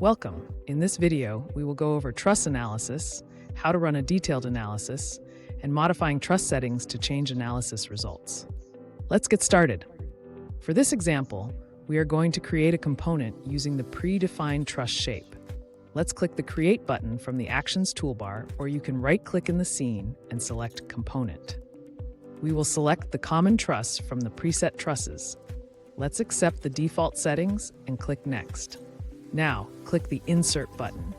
Welcome. In this video, we will go over truss analysis, how to run a detailed analysis, and modifying truss settings to change analysis results. Let's get started. For this example, we are going to create a component using the predefined truss shape. Let's click the Create button from the Actions toolbar, or you can right-click in the scene and select Component. We will select the common truss from the preset trusses. Let's accept the default settings and click Next. Now, click the Insert button.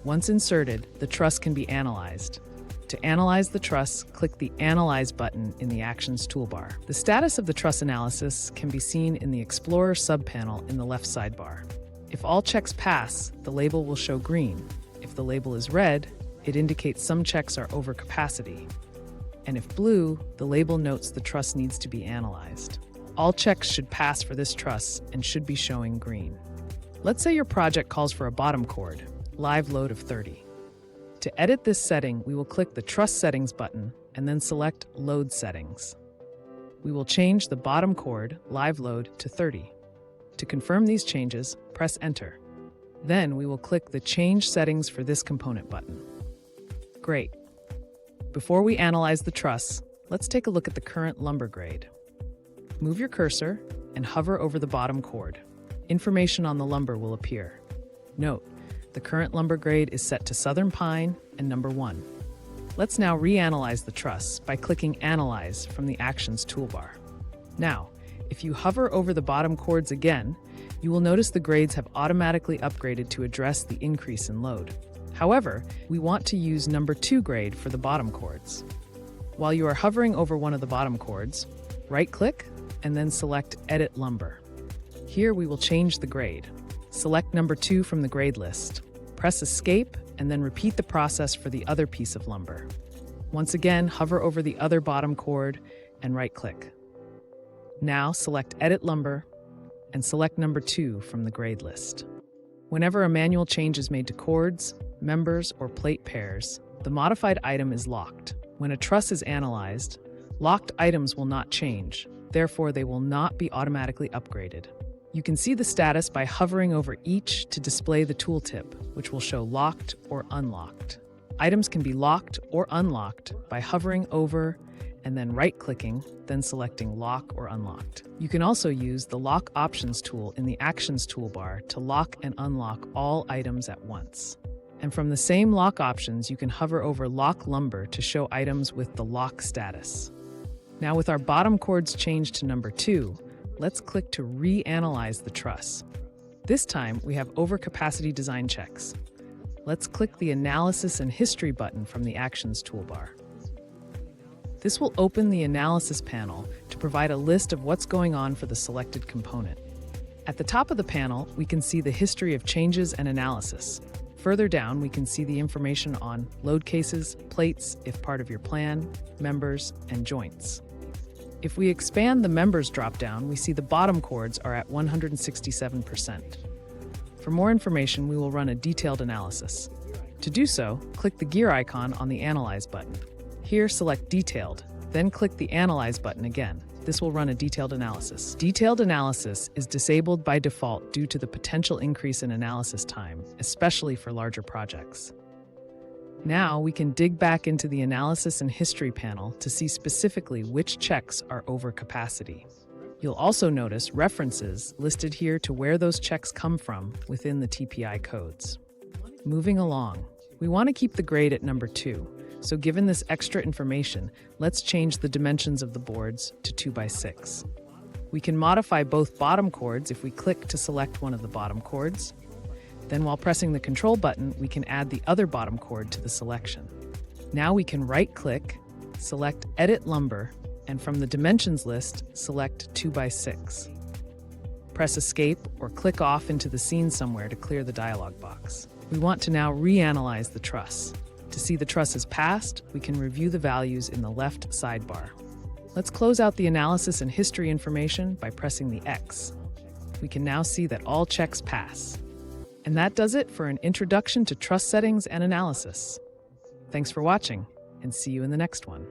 Once inserted, the truss can be analyzed. To analyze the truss, click the Analyze button in the Actions toolbar. The status of the truss analysis can be seen in the Explorer subpanel in the left sidebar. If all checks pass, the label will show green. If the label is red, it indicates some checks are over capacity. And if blue, the label notes the truss needs to be analyzed. All checks should pass for this truss and should be showing green. Let's say your project calls for a bottom chord, live load of 30. To edit this setting, we will click the Truss Settings button and then select Load Settings. We will change the bottom chord, live load, to 30. To confirm these changes, press Enter. Then we will click the Change Settings for this component button. Great. Before we analyze the truss, let's take a look at the current lumber grade. Move your cursor and hover over the bottom chord. Information on the lumber will appear. Note, the current lumber grade is set to Southern Pine and number 1. Let's now reanalyze the truss by clicking Analyze from the Actions toolbar. Now, if you hover over the bottom chords again, you will notice the grades have automatically upgraded to address the increase in load. However, we want to use number 2 grade for the bottom chords. While you are hovering over one of the bottom chords, right-click and then select Edit Lumber. Here we will change the grade. Select number 2 from the grade list. Press Escape and then repeat the process for the other piece of lumber. Once again, hover over the other bottom chord and right-click. Now select Edit Lumber and select number 2 from the grade list. Whenever a manual change is made to chords, members, or plate pairs, the modified item is locked. When a truss is analyzed, locked items will not change. Therefore, they will not be automatically upgraded. You can see the status by hovering over each to display the tooltip, which will show locked or unlocked. Items can be locked or unlocked by hovering over and then right-clicking, then selecting Lock or Unlocked. You can also use the Lock Options tool in the Actions toolbar to lock and unlock all items at once. And from the same lock options, you can hover over Lock Lumber to show items with the lock status. Now with our bottom chords changed to number 2, let's click to reanalyze the truss. This time, we have overcapacity design checks. Let's click the Analysis and History button from the Actions toolbar. This will open the Analysis panel to provide a list of what's going on for the selected component. At the top of the panel, we can see the history of changes and analysis. Further down, we can see the information on load cases, plates, if part of your plan, members, and joints. If we expand the Members dropdown, we see the bottom chords are at 167%. For more information, we will run a detailed analysis. To do so, click the gear icon on the Analyze button. Here, select Detailed, then click the Analyze button again. This will run a detailed analysis. Detailed analysis is disabled by default due to the potential increase in analysis time, especially for larger projects. Now we can dig back into the Analysis and History panel to see specifically which checks are over capacity. You'll also notice references listed here to where those checks come from within the TPI codes. Moving along, we want to keep the grade at number 2, so given this extra information, let's change the dimensions of the boards to 2x6. We can modify both bottom chords if we click to select one of the bottom chords. Then while pressing the Control button, we can add the other bottom chord to the selection. Now we can right-click, select Edit Lumber, and from the Dimensions list, select 2x6. Press Escape or click off into the scene somewhere to clear the dialog box. We want to now reanalyze the truss. To see the truss is passed, we can review the values in the left sidebar. Let's close out the analysis and history information by pressing the X. We can now see that all checks pass. And that does it for an introduction to truss settings and analysis. Thanks for watching, and see you in the next one.